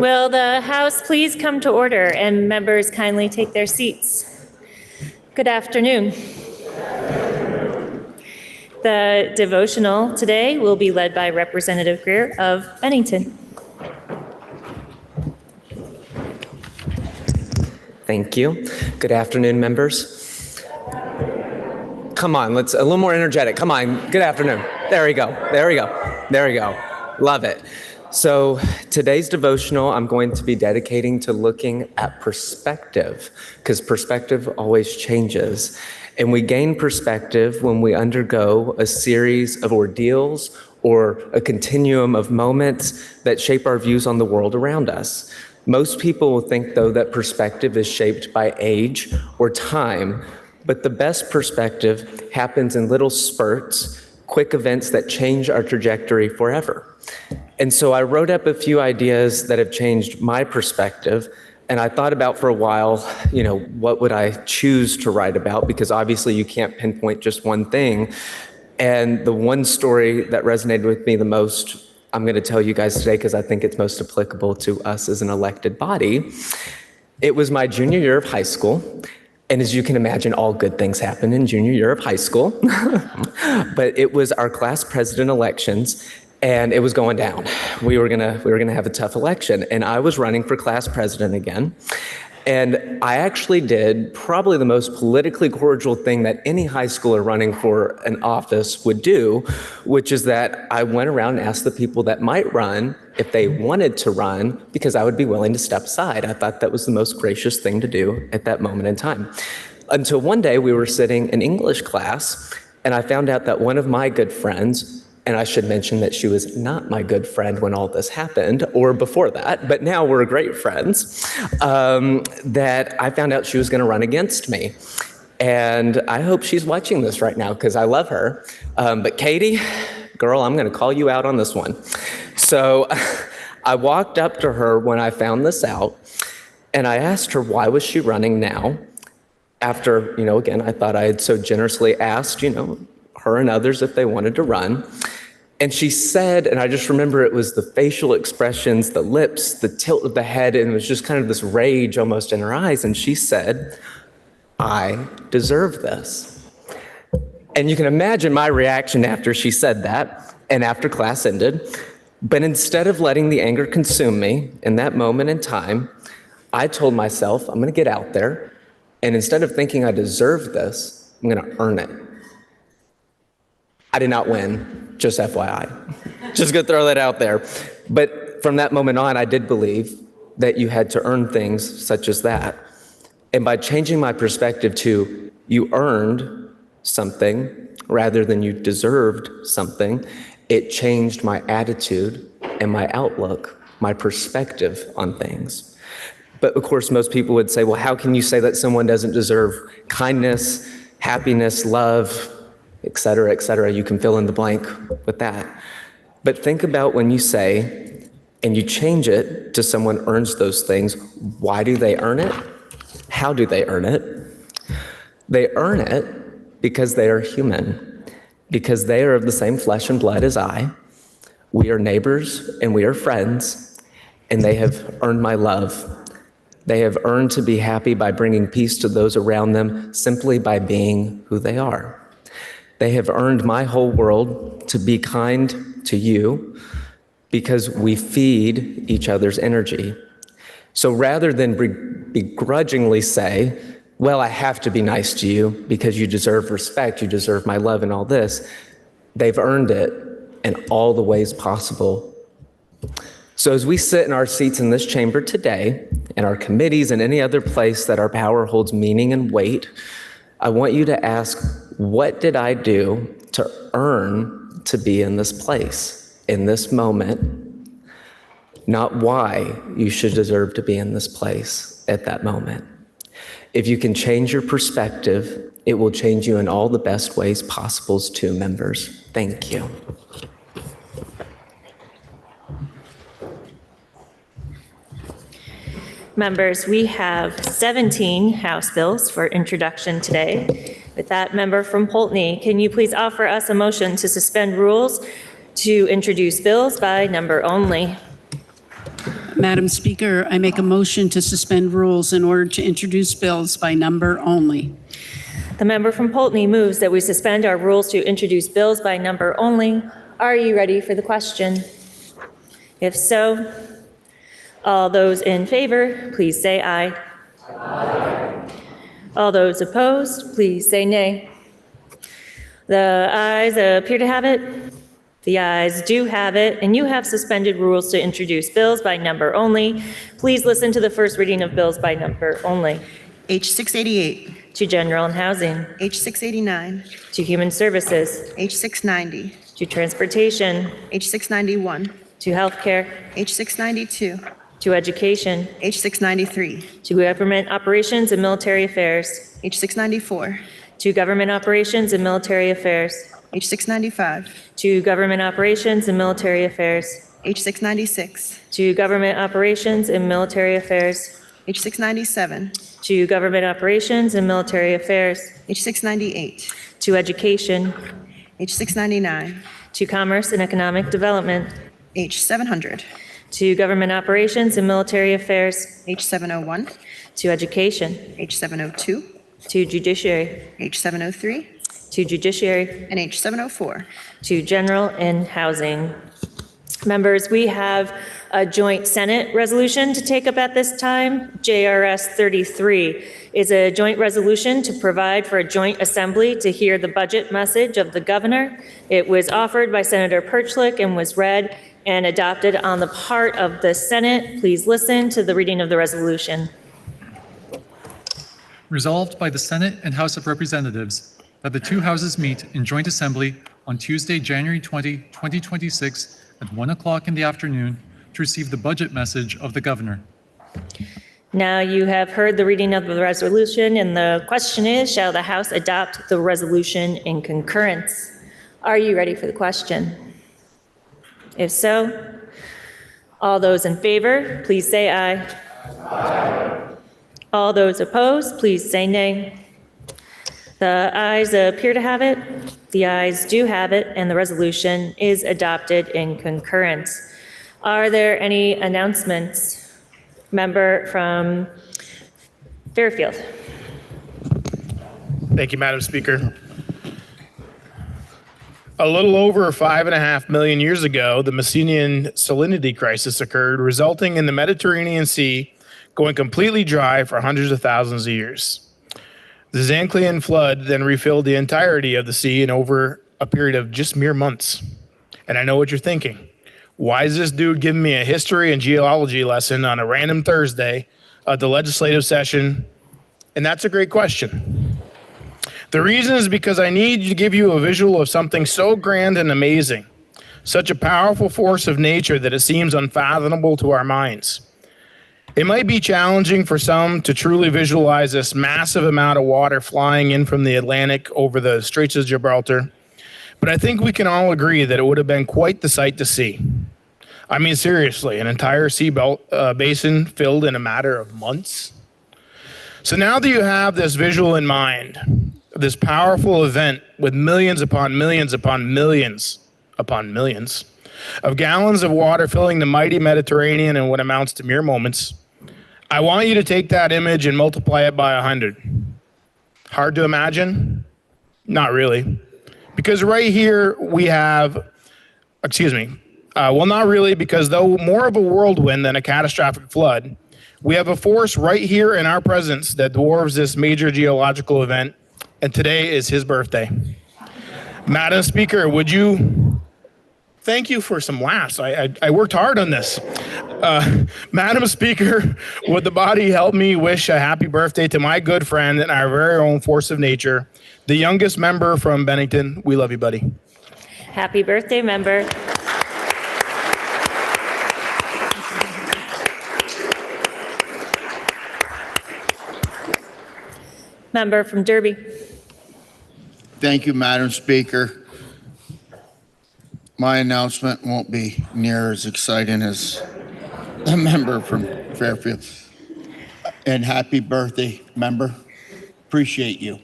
Will the House please come to order and members kindly take their seats? Good afternoon. The devotional today will be led by Representative Greer of Bennington. Thank you. Good afternoon, members. Come on, let's a little more energetic. Come on, good afternoon. There we go, there we go, there we go. Love it. So today's devotional I'm going to be dedicating to looking at perspective, because perspective always changes. And we gain perspective when we undergo a series of ordeals or a continuum of moments that shape our views on the world around us. Most people will think, though, that perspective is shaped by age or time, but the best perspective happens in little spurts, quick events that change our trajectory forever. And so I wrote up a few ideas that have changed my perspective, and I thought about for a while, what would I choose to write about? Because obviously you can't pinpoint just one thing. And the one story that resonated with me the most, I'm going to tell you guys today because I think it's most applicable to us as an elected body. It was my junior year of high school. And as you can imagine, all good things happen in junior year of high school. But it was our class president elections, and it was going down. We were gonna have a tough election, and I was running for class president again. And I actually did probably the most politically cordial thing that any high schooler running for an office would do, which is that I went around and asked the people that might run if they wanted to run, because I would be willing to step aside. I thought that was the most gracious thing to do at that moment in time. Until one day we were sitting in English class, and I found out that one of my good friends, and I should mention that she was not my good friend when all this happened, or before that, but now we're great friends, that I found out she was gonna run against me. And I hope she's watching this right now because I love her. But Katie, girl, I'm gonna call you out on this one. So I walked up to her when I found this out, and I asked her why was she running now? After, again, I thought I had so generously asked, her and others if they wanted to run. And she said, and I just remember it was the facial expressions, the lips, the tilt of the head, and it was just kind of this rage almost in her eyes. And she said, I deserve this. And you can imagine my reaction after she said that and after class ended. But instead of letting the anger consume me in that moment in time, I told myself, I'm gonna get out there. And instead of thinking I deserve this, I'm gonna earn it. I did not win, just FYI. Just gonna throw that out there. But from that moment on, I did believe that you had to earn things such as that. And by changing my perspective to you earned something rather than you deserved something, it changed my attitude and my outlook, my perspective on things. But of course, most people would say, well, how can you say that someone doesn't deserve kindness, happiness, love, et cetera, you can fill in the blank with that. But think about when you say, and you change it to someone earns those things, why do they earn it? How do they earn it? They earn it because they are human, because they are of the same flesh and blood as I. We are neighbors and we are friends, and they have earned my love. They have earned to be happy by bringing peace to those around them simply by being who they are. They have earned my whole world to be kind to you because we feed each other's energy. So rather than begrudgingly say, well, I have to be nice to you because you deserve respect, you deserve my love and all this, they've earned it in all the ways possible. So as we sit in our seats in this chamber today, in our committees and any other place that our power holds meaning and weight, I want you to ask, what did I do to earn to be in this place, in this moment? Not why you should deserve to be in this place at that moment. If you can change your perspective, it will change you in all the best ways possible too, members. Thank you. Members, we have 17 House bills for introduction today. With that, member from Poultney, can you please offer us a motion to suspend rules to introduce bills by number only? Madam Speaker, I make a motion to suspend rules in order to introduce bills by number only. The member from Poultney moves that we suspend our rules to introduce bills by number only. Are you ready for the question? If so, all those in favor, please say aye. Aye. All those opposed, please say nay. The ayes appear to have it. The ayes do have it, and you have suspended rules to introduce bills by number only. Please listen to the first reading of bills by number only. H 688, To General and Housing, H 689, to Human Services, H 690, to Transportation, H 691, to Healthcare, H 692, to Education, H 693, to Government Operations and Military Affairs, H 694, to Government Operations and Military Affairs, H 695, to Government Operations and Military Affairs, H 696, to Government Operations and Military Affairs, H 697, to Government Operations and Military Affairs, H 698, to Education, H 699, to Commerce and Economic Development, H 700, to Government Operations and Military Affairs, H 701, to Education, H 702, to Judiciary, H 703, to Judiciary, and H 704. to General and Housing. Members, we have a joint Senate resolution to take up at this time. JRS 33 is a joint resolution to provide for a joint assembly to hear the budget message of the governor. It was offered by Senator Perchlik and was read and adopted on the part of the Senate. Please listen to the reading of the resolution. Resolved by the Senate and House of Representatives that the two houses meet in joint assembly on Tuesday, January 20, 2026 at 1 o'clock in the afternoon to receive the budget message of the governor. Now you have heard the reading of the resolution, and the question is, shall the House adopt the resolution in concurrence? Are you ready for the question? If so, all those in favor, please say aye. Aye. All those opposed, please say nay. The ayes appear to have it. The ayes do have it, and the resolution is adopted in concurrence. Are there any announcements? Member from Fairfield. Thank you, Madam Speaker. A little over 5.5 million years ago, the Messinian salinity crisis occurred, resulting in the Mediterranean Sea going completely dry for hundreds of thousands of years. The Zanclean flood then refilled the entirety of the sea in over a period of just mere months. And I know what you're thinking. Why is this dude giving me a history and geology lesson on a random Thursday at the legislative session? And that's a great question. The reason is because I need to give you a visual of something so grand and amazing, such a powerful force of nature that it seems unfathomable to our minds. It might be challenging for some to truly visualize this massive amount of water flying in from the Atlantic over the Straits of Gibraltar, but I think we can all agree that it would have been quite the sight to see. I mean, seriously, an entire seabelt basin filled in a matter of months. So now that you have this visual in mind, this powerful event with millions upon millions upon millions upon millions of gallons of water filling the mighty Mediterranean in what amounts to mere moments, I want you to take that image and multiply it by 100. Hard to imagine? Not really. Because right here we have, well, not really, because though more of a whirlwind than a catastrophic flood, we have a force right here in our presence that dwarfs this major geological event, and today is his birthday. Madam Speaker, would you thank you for some laughs. I worked hard on this. Madam Speaker, would the body help me wish a happy birthday to my good friend and our very own force of nature, the youngest member from Bennington. We love you, buddy. Happy birthday, member. Member from Derby. Thank you, Madam Speaker. My announcement won't be near as exciting as the member from Fairfield. And happy birthday, member. Appreciate you.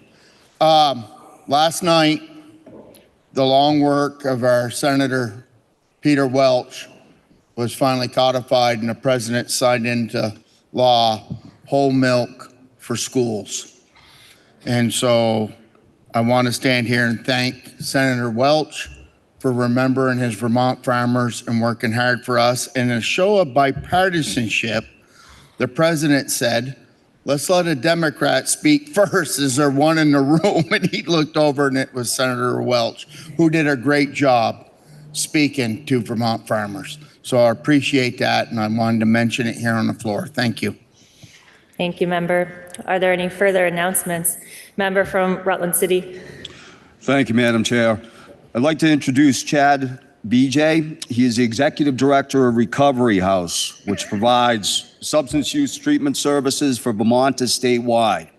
Last night, the long work of our Senator Peter Welch was finally codified and the president signed into law, whole milk for schools. And so I want to stand here and thank Senator Welch for remembering his Vermont farmers and working hard for us. In a show of bipartisanship, the president said, let's let a Democrat speak first. Is there one in the room? And he looked over and it was Senator Welch, who did a great job speaking to Vermont farmers. So I appreciate that, and I wanted to mention it here on the floor. Thank you. Thank you, member. Are there any further announcements? Member from Rutland City. Thank you, Madam Chair. I'd like to introduce Chad BJ. He is the Executive Director of Recovery House, which provides substance use treatment services for Vermonters statewide.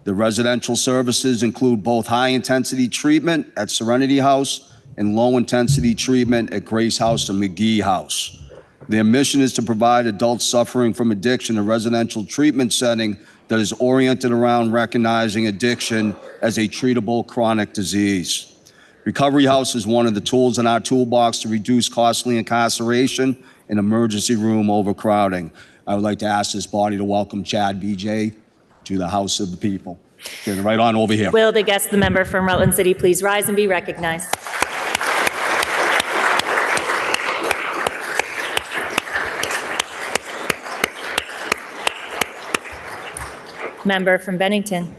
The residential services include both high-intensity treatment at Serenity House and low-intensity treatment at Grace House and McGee House. Their mission is to provide adults suffering from addiction a residential treatment setting that is oriented around recognizing addiction as a treatable chronic disease. Recovery House is one of the tools in our toolbox to reduce costly incarceration and emergency room overcrowding. I would like to ask this body to welcome Chad BJ to the House of the People. Get right on over here. Will the guest, the member from Rutland City, please rise and be recognized? Member from Bennington.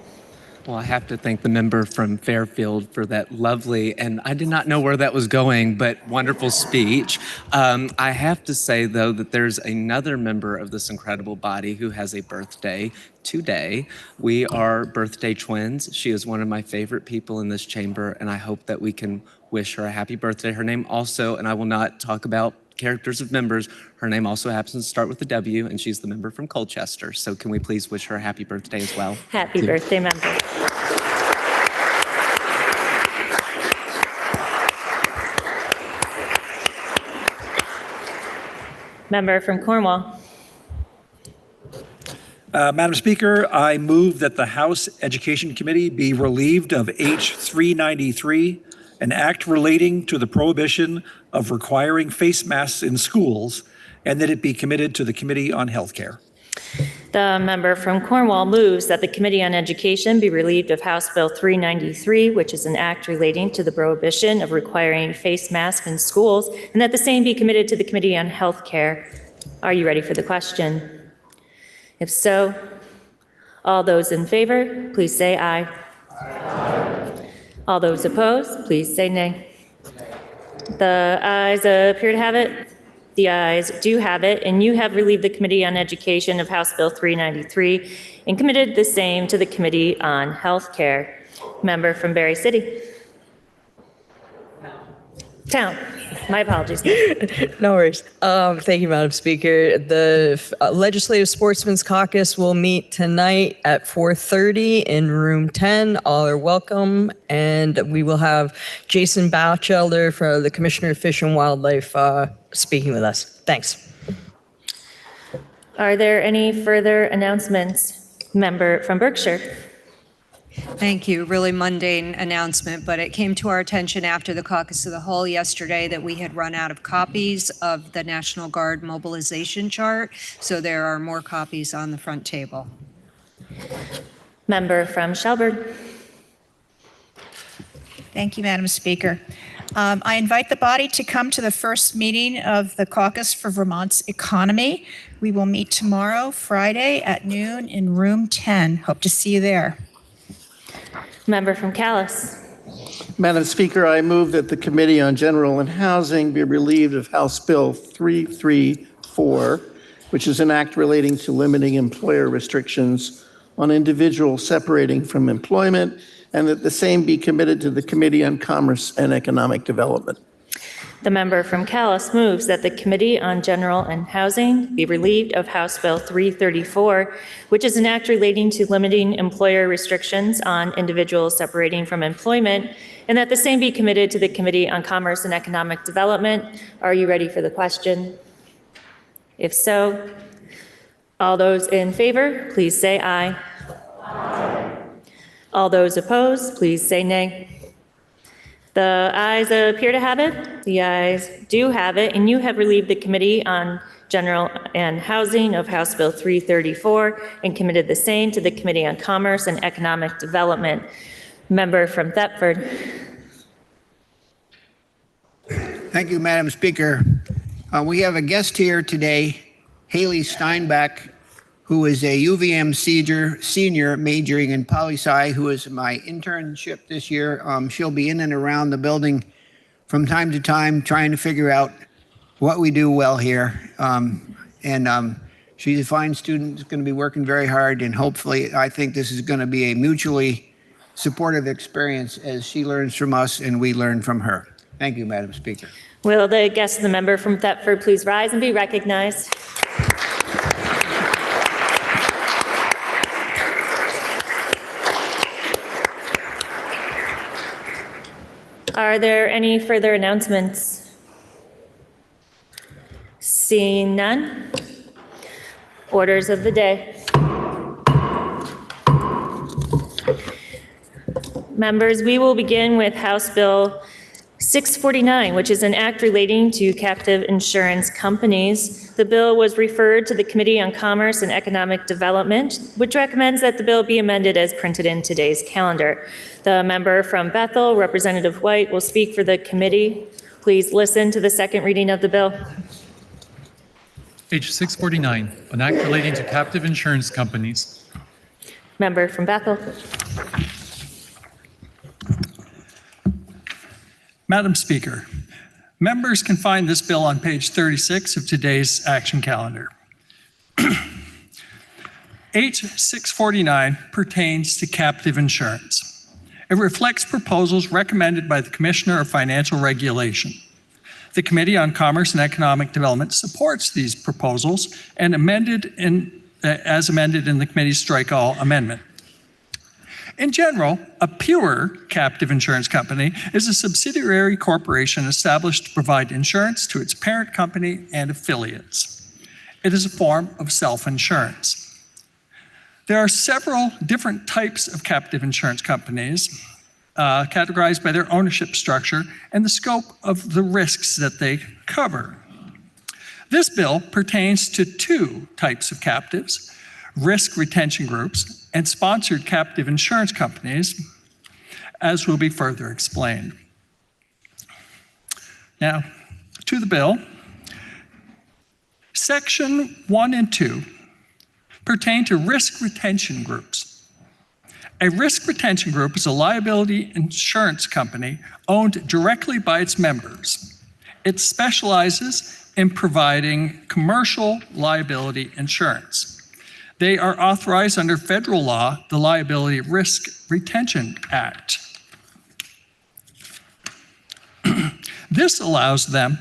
Well, I have to thank the member from Fairfield for that lovely, and I did not know where that was going, but wonderful speech. I have to say, though, that there's another member of this incredible body who has a birthday today. We are birthday twins. She is one of my favorite people in this chamber, and I hope that we can wish her a happy birthday. Her name also, and I will not talk about characters of members, her name also happens to start with a W, and she's the member from Colchester. So can we please wish her a happy birthday as well? Happy birthday, member. Member from Cornwall. Madam Speaker, I move that the House Education Committee be relieved of H393, an act relating to the prohibition of requiring face masks in schools, and that it be committed to the Committee on Healthcare. The member from Cornwall moves that the Committee on Education be relieved of House Bill 393, which is an act relating to the prohibition of requiring face masks in schools, and that the same be committed to the Committee on Healthcare. Are you ready for the question? If so, all those in favor, please say aye. All those opposed, please say nay. The ayes appear to have it. The ayes do have it, and you have relieved the Committee on Education of House Bill 393 and committed the same to the Committee on Healthcare. Member from Berry City. Town. My apologies. No worries. Thank you, Madam Speaker. The Legislative Sportsmen's Caucus will meet tonight at 4:30 in room 10. All are welcome. And we will have Jason Bachelder for the Commissioner of Fish and Wildlife speaking with us. Thanks. Are there any further announcements? Member from Berkshire. Thank you. Really mundane announcement, but it came to our attention after the caucus of the whole yesterday that we had run out of copies of the National Guard mobilization chart, so there are more copies on the front table. Member from Shelburne. Thank you, Madam Speaker. I invite the body to come to the first meeting of the Caucus for Vermont's Economy. We will meet tomorrow, Friday at noon in room 10. Hope to see you there. Member from Calais. Madam Speaker, I move that the Committee on General and Housing be relieved of House Bill 334, which is an act relating to limiting employer restrictions on individuals separating from employment, and that the same be committed to the Committee on Commerce and Economic Development. The member from Calais moves that the Committee on General and Housing be relieved of House Bill 334, which is an act relating to limiting employer restrictions on individuals separating from employment, and that the same be committed to the Committee on Commerce and Economic Development. Are you ready for the question? If so, all those in favor, please say aye. Aye. All those opposed, please say nay. The ayes appear to have it. The ayes do have it, and you have relieved the Committee on General and Housing of House Bill 334 and committed the same to the Committee on Commerce and Economic Development. Member from Thetford. Thank you, Madam Speaker. We have a guest here today, Haley Steinbeck, who is a UVM senior majoring in poli-sci, who is my internship this year. She'll be in and around the building from time to time trying to figure out what we do well here. She's a fine student, going to be working very hard, and hopefully I think this is going to be a mutually supportive experience as she learns from us and we learn from her. Thank you, Madam Speaker. Will the guest of the member from Thetford please rise and be recognized? Are there any further announcements? Seeing none. Orders of the day. Members, we will begin with House Bill 649, which is an act relating to captive insurance companies. The bill was referred to the Committee on Commerce and Economic Development, which recommends that the bill be amended as printed in today's calendar. The member from Bethel, Representative White, will speak for the committee. Please listen to the second reading of the bill. H 649, an act relating to captive insurance companies. Member from Bethel. Madam Speaker, members can find this bill on page 36 of today's action calendar. H 649 pertains to captive insurance. It reflects proposals recommended by the Commissioner of Financial Regulation. The Committee on Commerce and Economic Development supports these proposals and as amended in the committee's strike-all amendment. In general, a pure captive insurance company is a subsidiary corporation established to provide insurance to its parent company and affiliates. It is a form of self-insurance. There are several different types of captive insurance companies categorized by their ownership structure and the scope of the risks that they cover. This bill pertains to two types of captives: risk retention groups and sponsored captive insurance companies, as will be further explained. Now, to the bill. Section 1 and 2 pertain to risk retention groups. A risk retention group is a liability insurance company owned directly by its members. It specializes in providing commercial liability insurance. They are authorized under federal law, the Liability Risk Retention Act. This allows them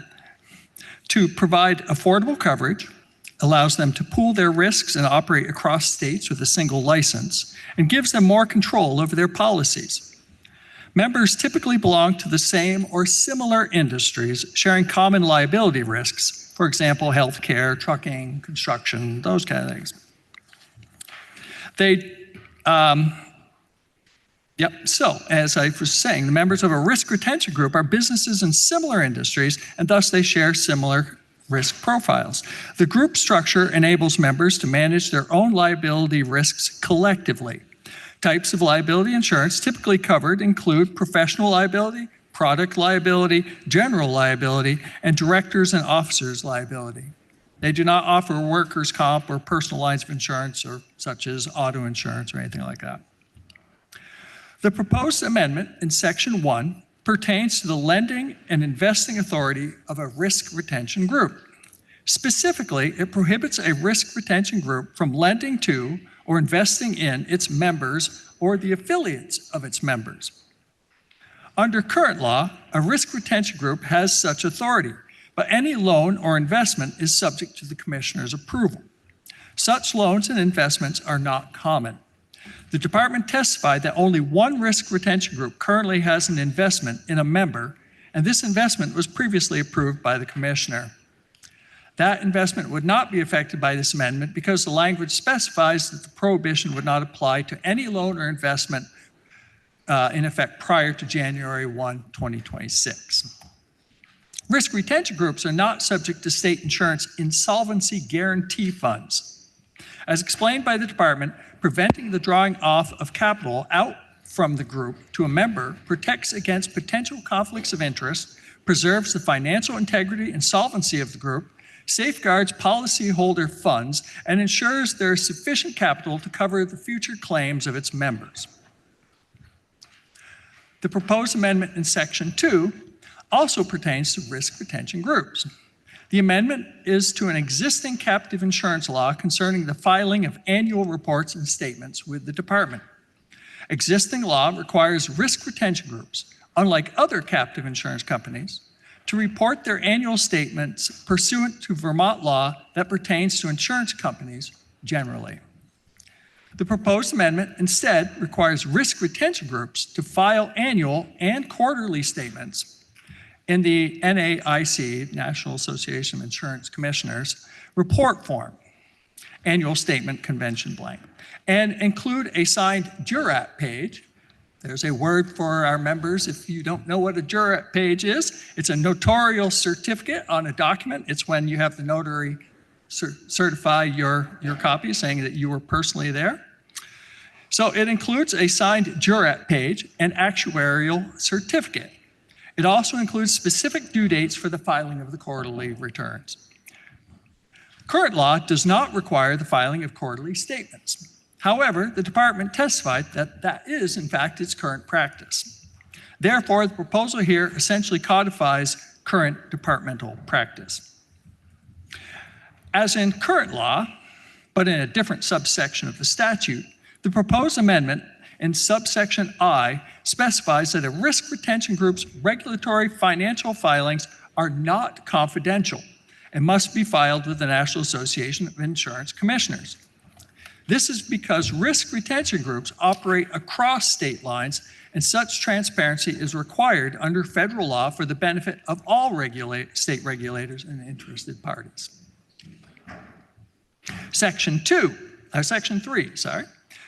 to provide affordable coverage, allows them to pool their risks and operate across states with a single license, and gives them more control over their policies. Members typically belong to the same or similar industries, sharing common liability risks, for example, healthcare, trucking, construction, those kind of things. So as I was saying, the members of a risk retention group are businesses in similar industries, and thus they share similar risk profiles. The group structure enables members to manage their own liability risks collectively. Types of liability insurance typically covered include professional liability, product liability, general liability, and directors and officers liability. They do not offer workers' comp or personal lines of insurance, or such as auto insurance or anything like that. The proposed amendment in Section 1 pertains to the lending and investing authority of a risk retention group. Specifically, it prohibits a risk retention group from lending to or investing in its members or the affiliates of its members. Under current law, a risk retention group has such authority, but any loan or investment is subject to the Commissioner's approval. Such loans and investments are not common. The department testified that only one risk retention group currently has an investment in a member, and this investment was previously approved by the Commissioner. That investment would not be affected by this amendment because the language specifies that the prohibition would not apply to any loan or investment in effect prior to January 1, 2026. Risk retention groups are not subject to state insurance insolvency guarantee funds. As explained by the department, preventing the drawing off of capital out from the group to a member protects against potential conflicts of interest, preserves the financial integrity and solvency of the group, safeguards policyholder funds, and ensures there is sufficient capital to cover the future claims of its members. The proposed amendment in Section 2 also pertains to risk retention groups. The amendment is to an existing captive insurance law concerning the filing of annual reports and statements with the department. Existing law requires risk retention groups, unlike other captive insurance companies, to report their annual statements pursuant to Vermont law that pertains to insurance companies generally. The proposed amendment instead requires risk retention groups to file annual and quarterly statements in the NAIC, National Association of Insurance Commissioners, report form, annual statement convention blank, and include a signed jurat page. There's a word for our members if you don't know what a jurat page is. It's a notarial certificate on a document. It's when you have the notary certify your copy saying that you were personally there. So it includes a signed jurat page and actuarial certificate. It also includes specific due dates for the filing of the quarterly returns. Current law does not require the filing of quarterly statements. However, the department testified that that is, in fact, its current practice. Therefore, the proposal here essentially codifies current departmental practice. As in current law, but in a different subsection of the statute, the proposed amendment in subsection I specifies that a risk retention group's regulatory financial filings are not confidential and must be filed with the National Association of Insurance Commissioners. This is because risk retention groups operate across state lines, and such transparency is required under federal law for the benefit of all state regulators and interested parties. Section 3,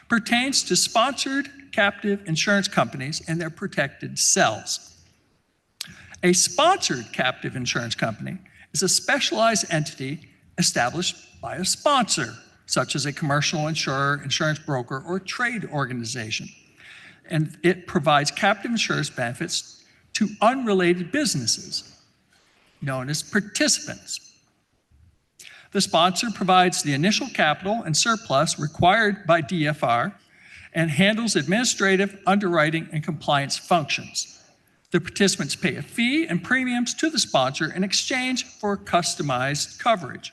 pertains to sponsored captive insurance companies and their protected cells. A sponsored captive insurance company is a specialized entity established by a sponsor, such as a commercial insurer, insurance broker, or trade organization. And it provides captive insurance benefits to unrelated businesses, known as participants. The sponsor provides the initial capital and surplus required by DFR and handles administrative, underwriting, and compliance functions. The participants pay a fee and premiums to the sponsor in exchange for customized coverage.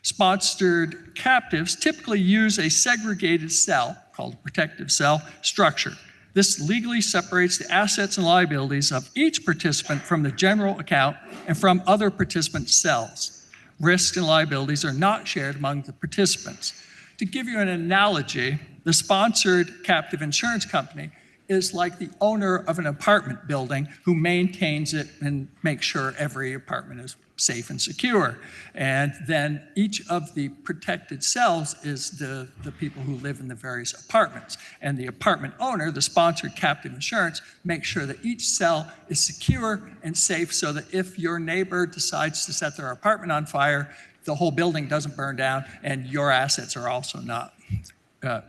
Sponsored captives typically use a segregated cell, called a protective cell, structure. This legally separates the assets and liabilities of each participant from the general account and from other participants' cells. Risks and liabilities are not shared among the participants. To give you an analogy, the sponsored captive insurance company is like the owner of an apartment building who maintains it and makes sure every apartment is safe and secure. And then each of the protected cells is the people who live in the various apartments. And the apartment owner, the sponsored captive insurance, makes sure that each cell is secure and safe so that if your neighbor decides to set their apartment on fire, the whole building doesn't burn down and your assets are also not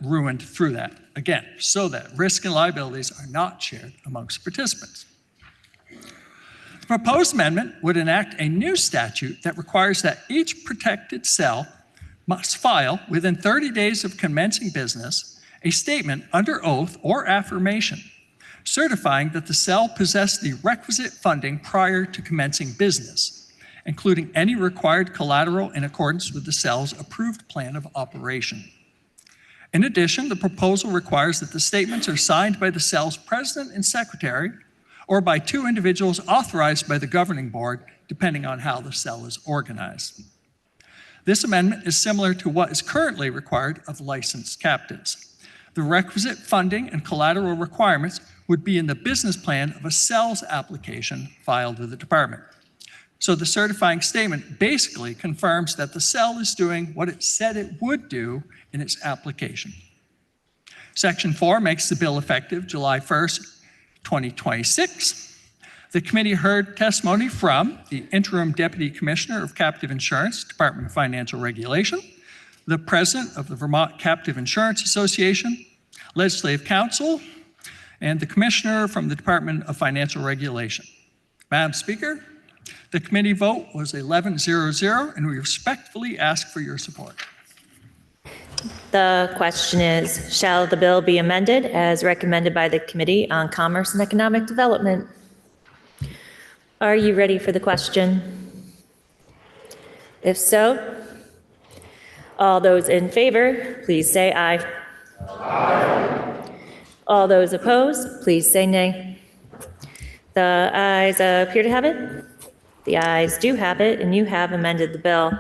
ruined through that. Again, so that risk and liabilities are not shared amongst participants. The proposed amendment would enact a new statute that requires that each protected cell must file within 30 days of commencing business a statement under oath or affirmation certifying that the cell possessed the requisite funding prior to commencing business, including any required collateral in accordance with the cell's approved plan of operation. In addition, the proposal requires that the statements are signed by the cell's president and secretary or by two individuals authorized by the governing board, depending on how the cell is organized. This amendment is similar to what is currently required of licensed captives. The requisite funding and collateral requirements would be in the business plan of a cell's application filed with the department. So the certifying statement basically confirms that the cell is doing what it said it would do in its application. Section 4 makes the bill effective July 1st, 2026. The committee heard testimony from the Interim Deputy Commissioner of Captive Insurance, Department of Financial Regulation, the President of the Vermont Captive Insurance Association, Legislative Counsel, and the Commissioner from the Department of Financial Regulation. Madam Speaker, the committee vote was 11-0-0, and we respectfully ask for your support. The question is, shall the bill be amended as recommended by the Committee on Commerce and Economic Development? Are you ready for the question? If so, all those in favor, please say aye. Aye. All those opposed, please say nay. The ayes appear to have it. The ayes do have it, and you have amended the bill.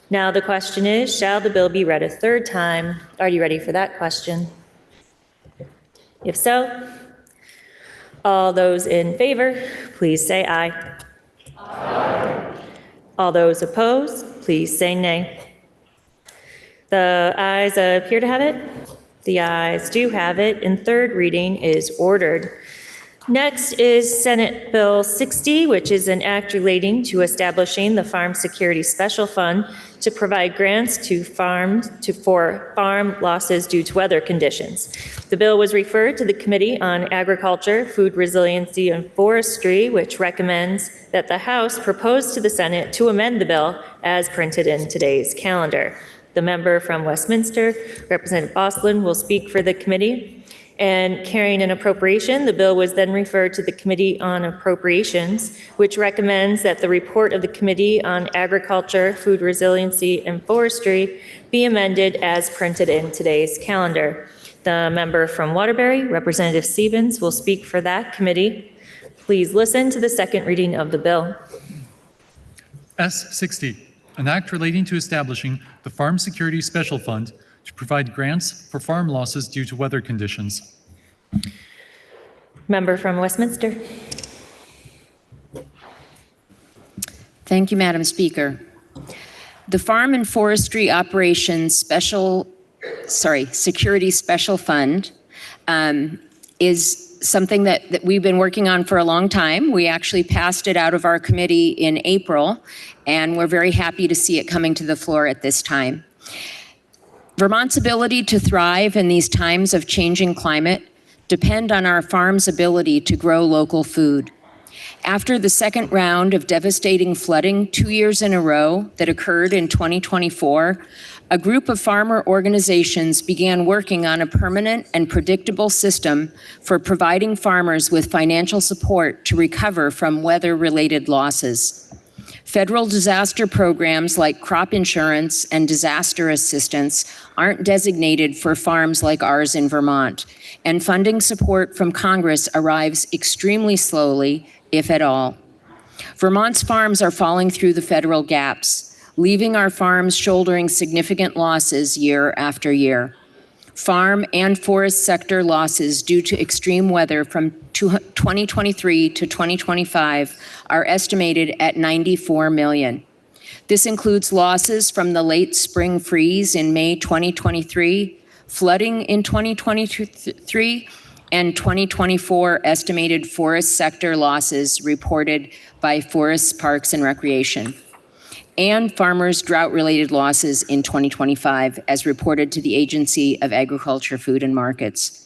Now the question is, shall the bill be read a third time? Are you ready for that question? If so, all those in favor, please say aye. Aye. All those opposed, please say nay. The ayes appear to have it. The ayes do have it, and third reading is ordered. Next is Senate Bill 60, which is an act relating to establishing the Farm Security Special Fund to provide grants to farms for farm losses due to weather conditions. The bill was referred to the Committee on Agriculture, Food Resiliency, and Forestry, which recommends that the House propose to the Senate to amend the bill as printed in today's calendar. The member from Westminster, Representative Bosland, will speak for the committee. And carrying an appropriation, the bill was then referred to the Committee on Appropriations, which recommends that the report of the Committee on Agriculture, Food Resiliency, and Forestry be amended as printed in today's calendar. The member from Waterbury, Representative Stevens, will speak for that committee. Please listen to the second reading of the bill. S60, an act relating to establishing the Farm Security Special Fund to provide grants for farm losses due to weather conditions. Member from Westminster. Thank you, Madam Speaker. The Farm and Forestry Operations Security Special Fund is something that we've been working on for a long time. We actually passed it out of our committee in April, and we're very happy to see it coming to the floor at this time. Vermont's ability to thrive in these times of changing climate depend on our farms' ability to grow local food. After the second round of devastating flooding 2 years in a row that occurred in 2024, a group of farmer organizations began working on a permanent and predictable system for providing farmers with financial support to recover from weather-related losses. Federal disaster programs like crop insurance and disaster assistance aren't designated for farms like ours in Vermont, and funding support from Congress arrives extremely slowly, if at all. Vermont's farms are falling through the federal gaps, leaving our farms shouldering significant losses year after year. Farm and forest sector losses due to extreme weather from 2023 to 2025 are estimated at 94 million. This includes losses from the late spring freeze in May 2023, flooding in 2023, and 2024 estimated forest sector losses reported by Forests, Parks, and Recreation, and farmers' drought-related losses in 2025, as reported to the Agency of Agriculture, Food, and Markets.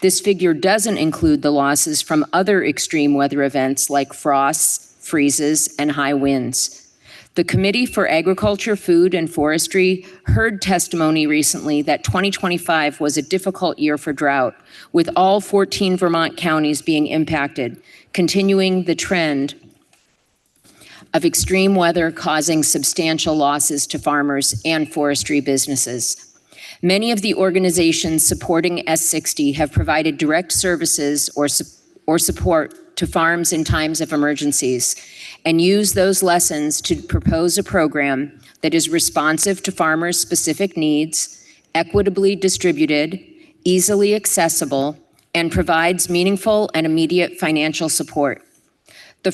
This figure doesn't include the losses from other extreme weather events like frosts, freezes, and high winds. The Committee for Agriculture, Food, and Forestry heard testimony recently that 2025 was a difficult year for drought, with all 14 Vermont counties being impacted, continuing the trend of extreme weather causing substantial losses to farmers and forestry businesses. Many of the organizations supporting S60 have provided direct services or support to farms in times of emergencies, and use those lessons to propose a program that is responsive to farmers' specific needs, equitably distributed, easily accessible, and provides meaningful and immediate financial support. The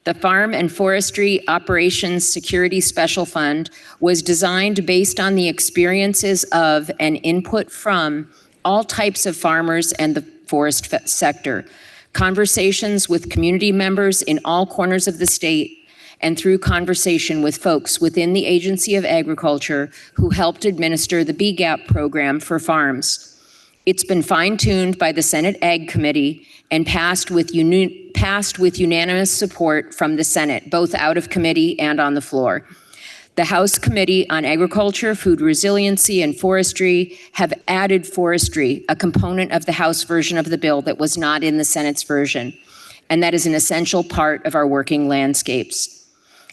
The Farm and Forestry Operations Security Special Fund was designed based on the experiences of and input from all types of farmers and the forest sector, conversations with community members in all corners of the state, and through conversation with folks within the Agency of Agriculture who helped administer the BGAP program for farms. It's been fine-tuned by the Senate Ag Committee and passed with unanimous support from the Senate, both out of committee and on the floor. The House Committee on Agriculture, Food Resiliency, and Forestry have added forestry, a component of the House version of the bill that was not in the Senate's version, and that is an essential part of our working landscapes.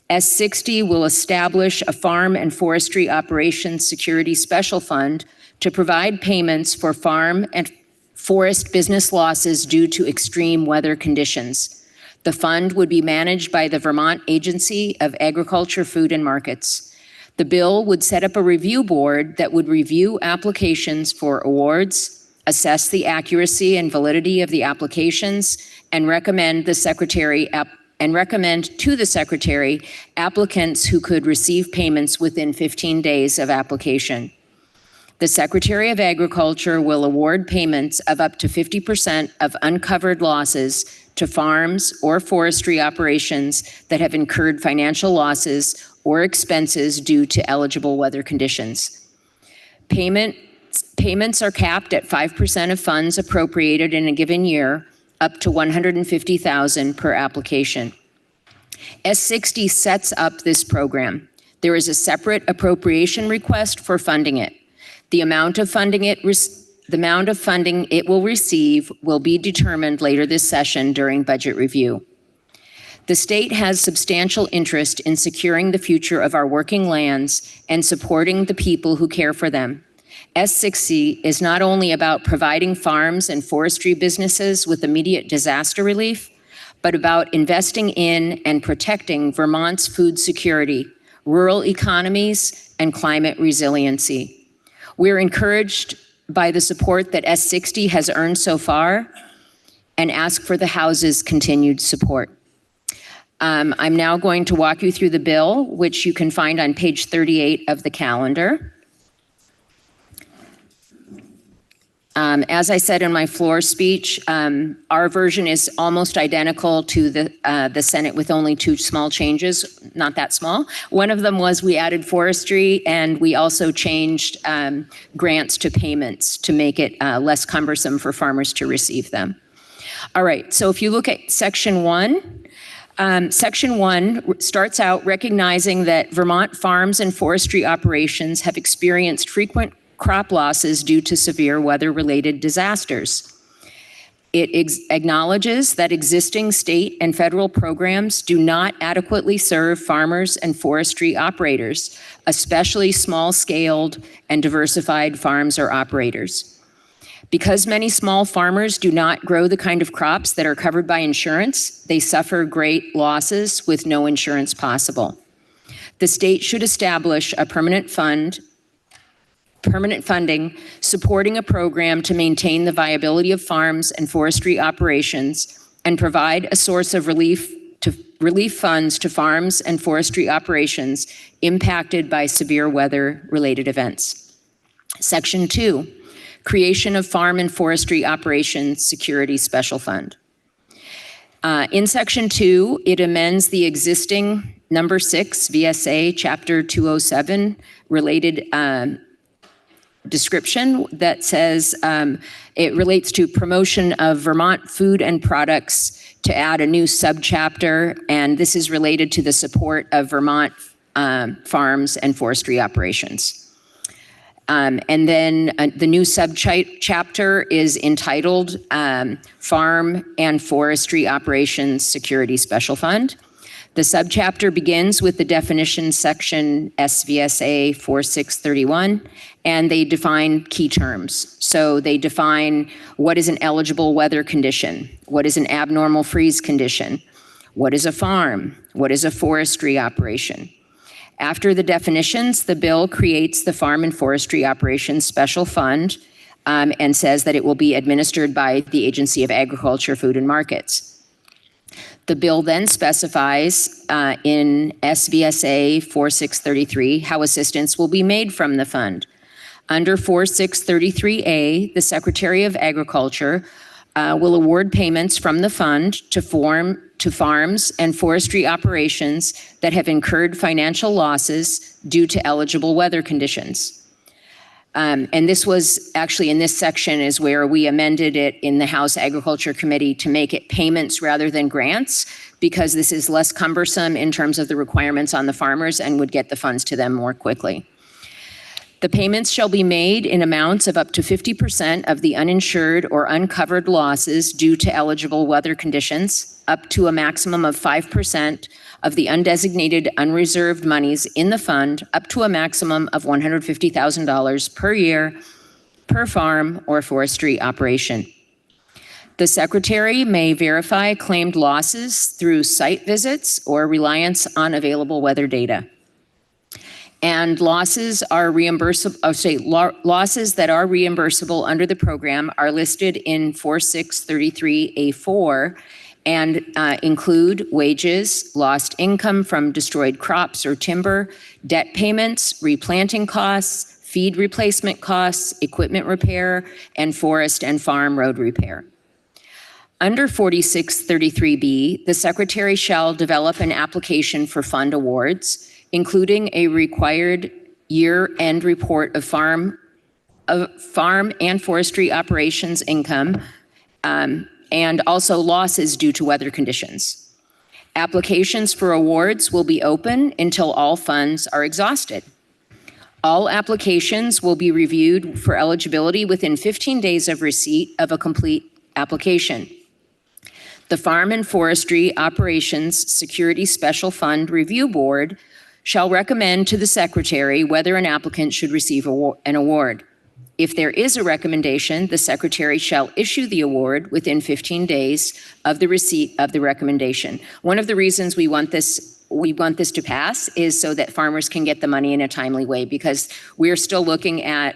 S60 will establish a Farm and Forestry Operations Security Special Fund to provide payments for farm and forest business losses due to extreme weather conditions. The fund would be managed by the Vermont Agency of Agriculture, Food and Markets. The bill would set up a review board that would review applications for awards, assess the accuracy and validity of the applications, and recommend to the Secretary applicants who could receive payments within 15 days of application. The Secretary of Agriculture will award payments of up to 50% of uncovered losses to farms or forestry operations that have incurred financial losses or expenses due to eligible weather conditions. Payments are capped at 5% of funds appropriated in a given year, up to $150,000 per application. S60 sets up this program. There is a separate appropriation request for funding it. The amount of funding it will receive will be determined later this session during budget review. The state has substantial interest in securing the future of our working lands and supporting the people who care for them. S60 is not only about providing farms and forestry businesses with immediate disaster relief, but about investing in and protecting Vermont's food security, rural economies, and climate resiliency. We're encouraged by the support that S60 has earned so far and ask for the House's continued support. I'm now going to walk you through the bill, which you can find on page 38 of the calendar. As I said in my floor speech, our version is almost identical to the Senate with only two small changes, not that small. One of them was we added forestry, and we also changed grants to payments to make it less cumbersome for farmers to receive them. All right, so if you look at Section 1, Section 1 starts out recognizing that Vermont farms and forestry operations have experienced frequent crop losses due to severe weather-related disasters. It acknowledges that existing state and federal programs do not adequately serve farmers and forestry operators, especially small-scaled and diversified farms or operators. Because many small farmers do not grow the kind of crops that are covered by insurance, they suffer great losses with no insurance possible. The state should establish a permanent funding supporting a program to maintain the viability of farms and forestry operations and provide a source of relief funds to farms and forestry operations impacted by severe weather-related events. Section 2, creation of Farm and Forestry Operations Security Special Fund. In Section 2, it amends the existing number 6 VSA Chapter 207 related description that says it relates to promotion of Vermont food and products to add a new subchapter, and this is related to the support of Vermont farms and forestry operations. And then the new subchapter is entitled Farm and Forestry Operations Security Special Fund. The subchapter begins with the definition section SVSA 4631, and they define key terms. So they define what is an eligible weather condition, what is an abnormal freeze condition, what is a farm, what is a forestry operation. After the definitions, the bill creates the Farm and Forestry Operations Special Fund and says that it will be administered by the Agency of Agriculture, Food and Markets. The bill then specifies in SVSA 4633 how assistance will be made from the fund. Under 4633A, the Secretary of Agriculture will award payments from the fund to farms and forestry operations that have incurred financial losses due to eligible weather conditions. And this was actually in this section is where we amended it in the House Agriculture Committee to make it payments rather than grants, because this is less cumbersome in terms of the requirements on the farmers and would get the funds to them more quickly. The payments shall be made in amounts of up to 50% of the uninsured or uncovered losses due to eligible weather conditions, up to a maximum of 5% of the undesignated unreserved monies in the fund, up to a maximum of $150,000 per year, per farm or forestry operation. The Secretary may verify claimed losses through site visits or reliance on available weather data. And losses are reimbursable, losses that are reimbursable under the program are listed in 4633A4 and include wages, lost income from destroyed crops or timber, debt payments, replanting costs, feed replacement costs, equipment repair, and forest and farm road repair. Under 4633B, the Secretary shall develop an application for fund awards, including a required year-end report of farm and forestry operations income, and also losses due to weather conditions. Applications for awards will be open until all funds are exhausted. All applications will be reviewed for eligibility within 15 days of receipt of a complete application. The Farm and Forestry Operations Security Special Fund Review Board shall recommend to the Secretary whether an applicant should receive an award. If there is a recommendation, the Secretary shall issue the award within 15 days of the receipt of the recommendation. One of the reasons we want this to pass is so that farmers can get the money in a timely way, because we're still looking at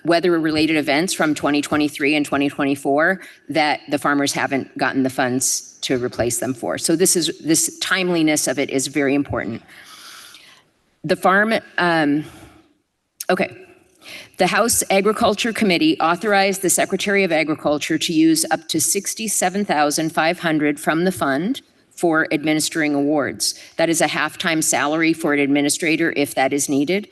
weather-related events from 2023 and 2024 that the farmers haven't gotten the funds to replace them for. So this timeliness of it is very important. The House Agriculture Committee authorized the Secretary of Agriculture to use up to $67,500 from the fund for administering awards. That is a half-time salary for an administrator if that is needed.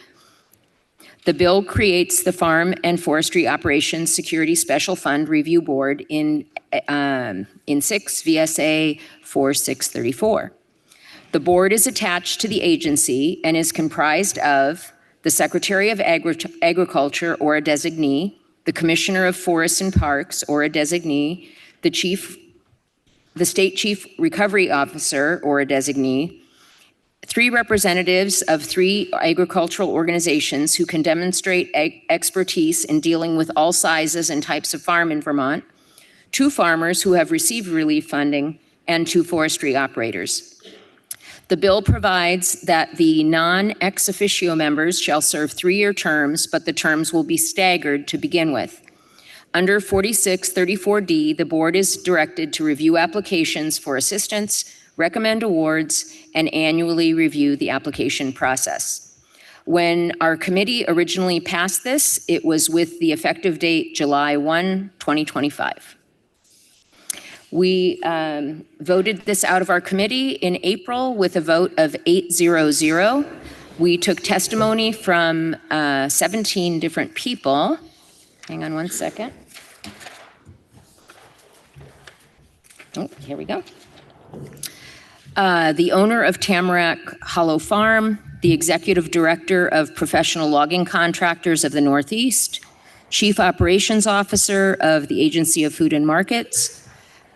The bill creates the Farm and Forestry Operations Security Special Fund Review Board in 6 VSA 4634. The board is attached to the agency and is comprised of the Secretary of Agriculture or a designee, the Commissioner of Forests and Parks or a designee, the State Chief Recovery Officer or a designee, 3 representatives of 3 agricultural organizations who can demonstrate expertise in dealing with all sizes and types of farm in Vermont, 2 farmers who have received relief funding, and 2 forestry operators. The bill provides that the non-ex officio members shall serve 3-year terms, but the terms will be staggered to begin with. Under 4634D, the board is directed to review applications for assistance, recommend awards, and annually review the application process. When our committee originally passed this, it was with the effective date July 1, 2025. We voted this out of our committee in April with a vote of 800. We took testimony from 17 different people. Hang on one second. Oh, here we go. The owner of Tamarack Hollow Farm, the executive director of Professional Logging Contractors of the Northeast, chief operations officer of the Agency of Food and Markets,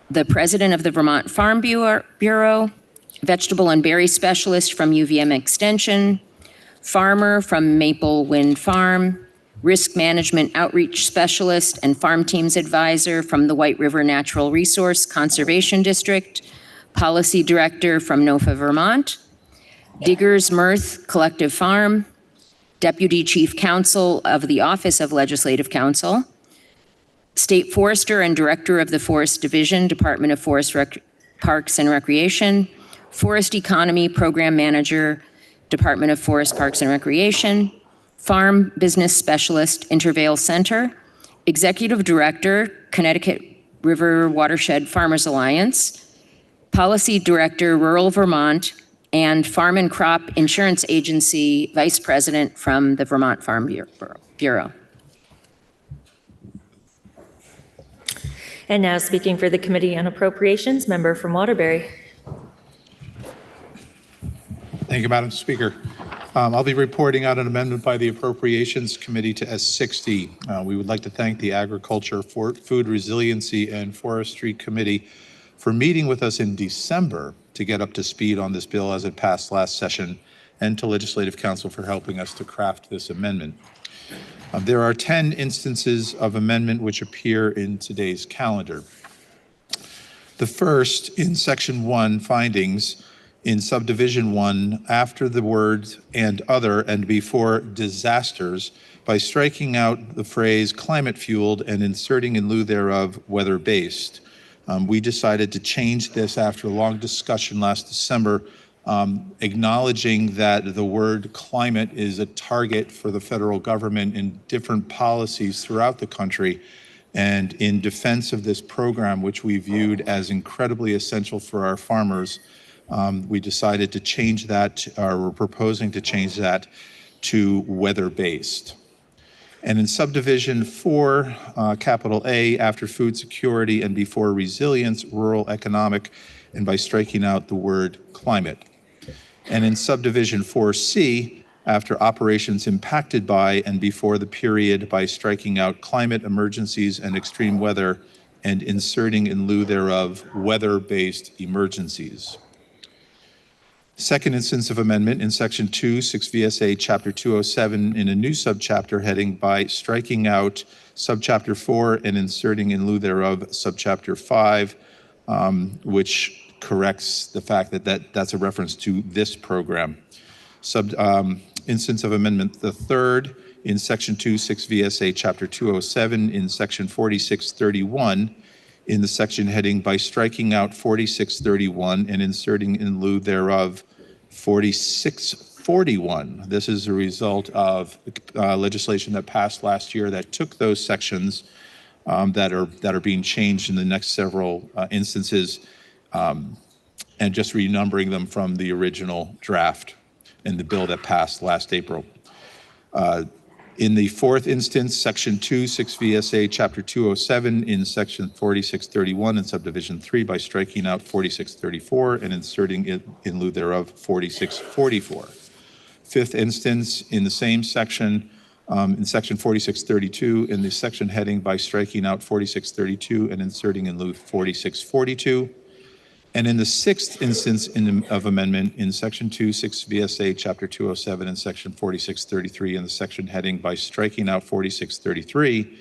the president of the Vermont Farm Bureau, vegetable and berry specialist from UVM Extension, farmer from Maple Wind Farm, risk management outreach specialist and farm teams advisor from the White River Natural Resource Conservation District, policy director from NOFA Vermont, Diggers Mirth Collective Farm, deputy chief counsel of the Office of Legislative Counsel, state forester and director of the Forest Division, Department of Forest Parks and Recreation, Forest Economy Program Manager, Department of Forest, Parks and Recreation, Farm Business Specialist, Intervale Center, Executive Director, Connecticut River Watershed Farmers Alliance, Policy Director, Rural Vermont, and Farm and Crop Insurance Agency Vice President from the Vermont Farm Bureau. And now speaking for the Committee on Appropriations, member from Waterbury. Thank you, Madam Speaker. I'll be reporting out an amendment by the Appropriations Committee to S60. We would like to thank the Agriculture, Food Resiliency, and Forestry Committee for meeting with us in December to get up to speed on this bill as it passed last session, and to Legislative Council for helping us to craft this amendment. There are 10 instances of amendment which appear in today's calendar. The first, in Section 1, Findings, in Subdivision 1, after the words "and other" and before "disasters," by striking out the phrase "climate-fueled" and inserting in lieu thereof "weather-based." We decided to change this after a long discussion last December, acknowledging that the word climate is a target for the federal government in different policies throughout the country. And in defense of this program, which we viewed as incredibly essential for our farmers, we decided to change that, or we're proposing to change that to weather-based. And in Subdivision 4, capital A, after food security and before resilience, rural economic, and by striking out the word climate. And in Subdivision 4C, after operations impacted by and before the period, by striking out climate emergencies and extreme weather and inserting in lieu thereof weather-based emergencies. Second instance of amendment in Section 2, 6 VSA Chapter 207 in a new subchapter heading by striking out Subchapter 4 and inserting in lieu thereof Subchapter 5, which corrects the fact that that's a reference to this program. Instance of amendment the third in Section 2, 6 VSA Chapter 207 in Section 4631 in the section heading by striking out 4631 and inserting in lieu thereof 4641. This is a result of legislation that passed last year that took those sections that are being changed in the next several instances and just renumbering them from the original draft in the bill that passed last April. In the fourth instance, Section 2, 6 VSA Chapter 207 in Section 4631 in Subdivision 3 by striking out 4634 and inserting it in lieu thereof 4644. Fifth instance, in the same section, in Section 4632 in the section heading by striking out 4632 and inserting in lieu 4642. And in the sixth instance of amendment in Section 2, 6 VSA Chapter 207 and Section 4633 in the section heading by striking out 4633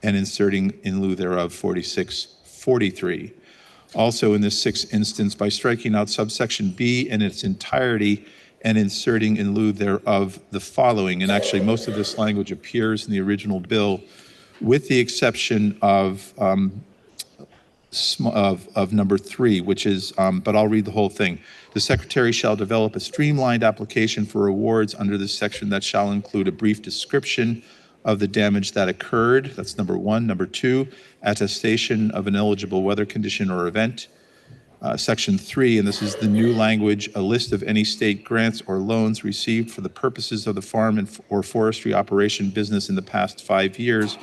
and inserting in lieu thereof 4643. Also in this sixth instance by striking out subsection B in its entirety and inserting in lieu thereof the following. And actually most of this language appears in the original bill with the exception of number 3, which is, but I'll read the whole thing. The Secretary shall develop a streamlined application for awards under this section that shall include a brief description of the damage that occurred. That's number 1. Number 2, attestation of an eligible weather condition or event. Section 3, and this is the new language, a list of any state grants or loans received for the purposes of the farm or forestry operation business in the past 5 years,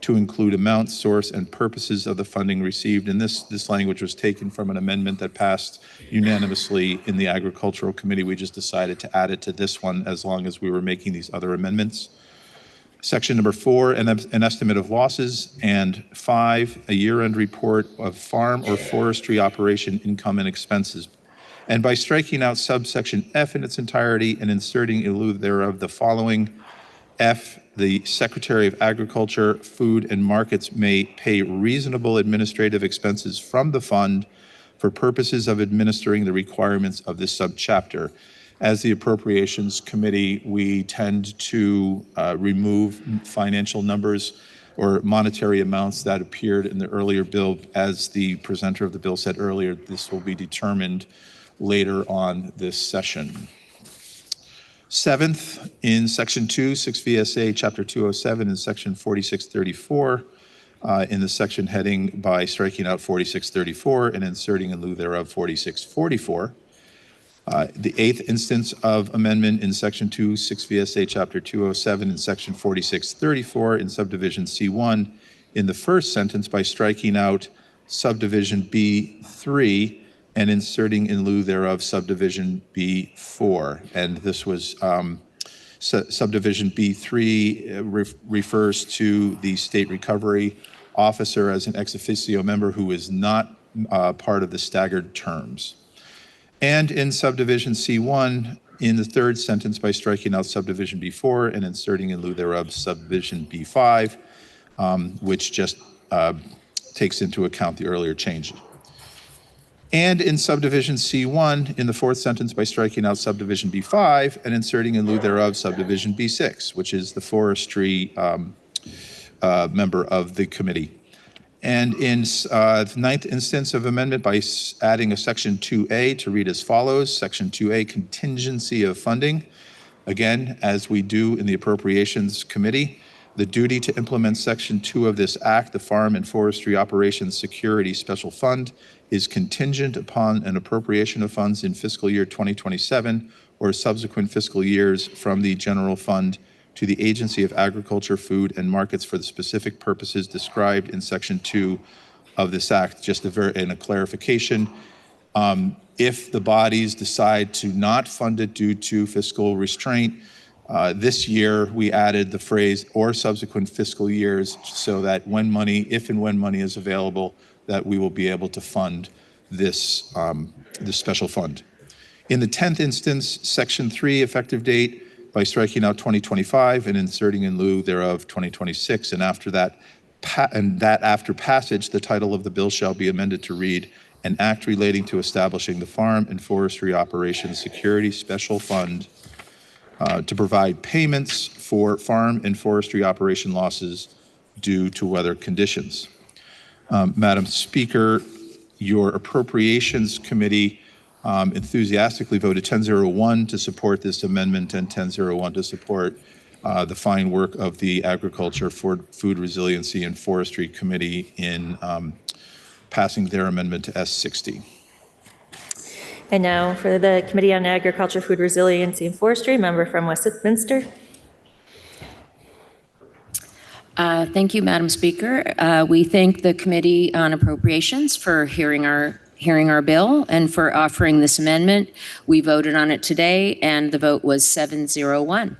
to include amount, source, and purposes of the funding received. And this language was taken from an amendment that passed unanimously in the Agricultural Committee. We just decided to add it to this one as long as we were making these other amendments. Section number 4, an estimate of losses, and 5, a year-end report of farm or forestry operation income and expenses. And by striking out subsection F in its entirety and inserting in lieu thereof the following: F, the Secretary of Agriculture, Food, and Markets may pay reasonable administrative expenses from the fund for purposes of administering the requirements of this subchapter. As the Appropriations Committee, we tend to remove financial numbers or monetary amounts that appeared in the earlier bill. As the presenter of the bill said earlier, this will be determined later on this session. Seventh, in Section 2, 6 VSA, Chapter 207, in Section 4634, in the section heading by striking out 4634 and inserting in lieu thereof 4644. The eighth instance of amendment in Section 2, 6 VSA, Chapter 207, in Section 4634, in subdivision C1, in the first sentence by striking out subdivision B3 and inserting in lieu thereof subdivision B4. And this was subdivision B3 refers to the state recovery officer as an ex officio member who is not part of the staggered terms. And in subdivision C1, in the third sentence by striking out subdivision B4 and inserting in lieu thereof subdivision B5, which just takes into account the earlier change. And in subdivision C1, in the fourth sentence by striking out subdivision B5 and inserting in lieu thereof subdivision B6, which is the forestry member of the committee. And in the ninth instance of amendment by adding a section 2A to read as follows: Section 2A, contingency of funding. Again, as we do in the Appropriations Committee, the duty to implement Section 2 of this Act, the Farm and Forestry Operations Security Special Fund, is contingent upon an appropriation of funds in fiscal year 2027 or subsequent fiscal years from the general fund to the Agency of Agriculture, Food, and Markets for the specific purposes described in Section 2 of this Act. Just a clarification, if the bodies decide to not fund it due to fiscal restraint, this year we added the phrase "or subsequent fiscal years" so that when money, if and when money is available, that we will be able to fund this, this special fund. In the 10th instance, Section 3, effective date, by striking out 2025 and inserting in lieu thereof 2026, and after that, after passage, the title of the bill shall be amended to read, "An Act relating to establishing the Farm and Forestry Operations Security Special Fund to provide payments for farm and forestry operation losses due to weather conditions." Madam Speaker, your Appropriations Committee enthusiastically voted 10-01 to support this amendment and 10-01 to support the fine work of the Agriculture, Food Resiliency, and Forestry Committee in passing their amendment to S60. And now for the Committee on Agriculture, Food Resiliency, and Forestry, member from Westminster. Thank you, Madam Speaker. We thank the Committee on Appropriations for hearing our bill and for offering this amendment. We voted on it today, and the vote was 7-0-1.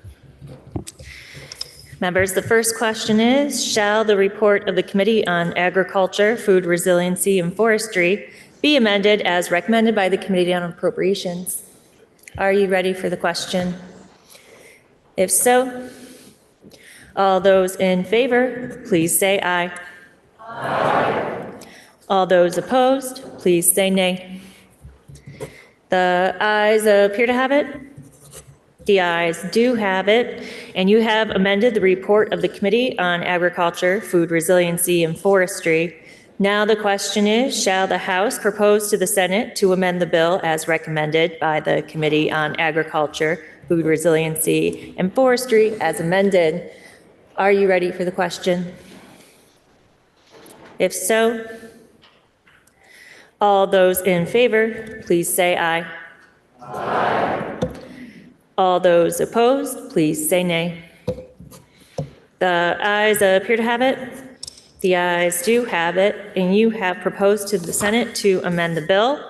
Members, the first question is, shall the report of the Committee on Agriculture, Food Resiliency, and Forestry be amended as recommended by the Committee on Appropriations? Are you ready for the question? If so, all those in favor, please say aye. Aye. All those opposed, please say nay. The ayes appear to have it. The ayes do have it, and you have amended the report of the Committee on Agriculture, Food Resiliency, and Forestry. Now the question is, shall the House propose to the Senate to amend the bill as recommended by the Committee on Agriculture, Food Resiliency, and Forestry as amended? Are you ready for the question? If so, all those in favor, please say aye. Aye. All those opposed, please say nay. The ayes appear to have it. The ayes do have it, and you have proposed to the Senate to amend the bill.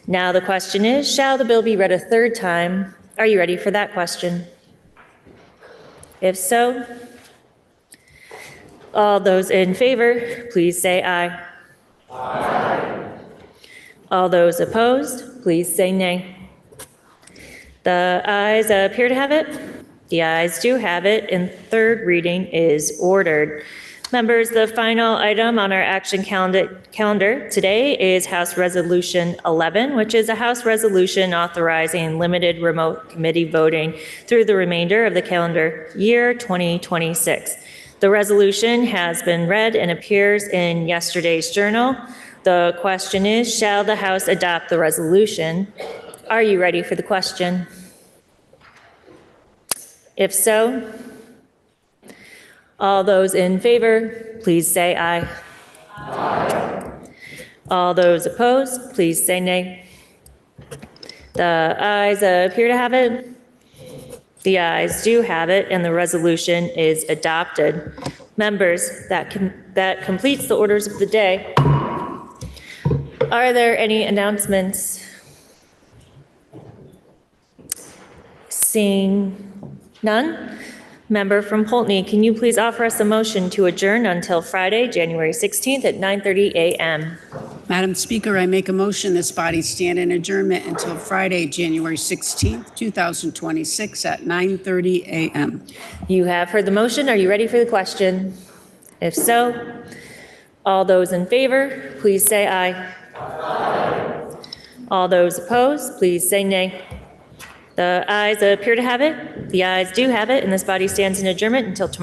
Now the question is, shall the bill be read a third time? Are you ready for that question? If so, all those in favor, please say aye. Aye. All those opposed, please say nay. The ayes appear to have it. The ayes do have it, and third reading is ordered. Members, the final item on our action calendar today is House Resolution 11, which is a House resolution authorizing limited remote committee voting through the remainder of the calendar year 2026. The resolution has been read and appears in yesterday's journal. The question is, shall the House adopt the resolution? Are you ready for the question? If so, all those in favor, please say aye. All those opposed, please say nay. The ayes appear to have it. The ayes do have it, and the resolution is adopted. Members, that completes the orders of the day. Are there any announcements? Seeing none. Member from Poultney, can you please offer us a motion to adjourn until Friday, January 16th at 9:30 a.m.? Madam Speaker, I make a motion this body stand in adjournment until Friday, January 16th, 2026 at 9:30 a.m. You have heard the motion. Are you ready for the question? If so, all those in favor, please say aye. All those opposed, please say nay. The ayes appear to have it. The ayes do have it, and this body stands in adjournment until tomorrow.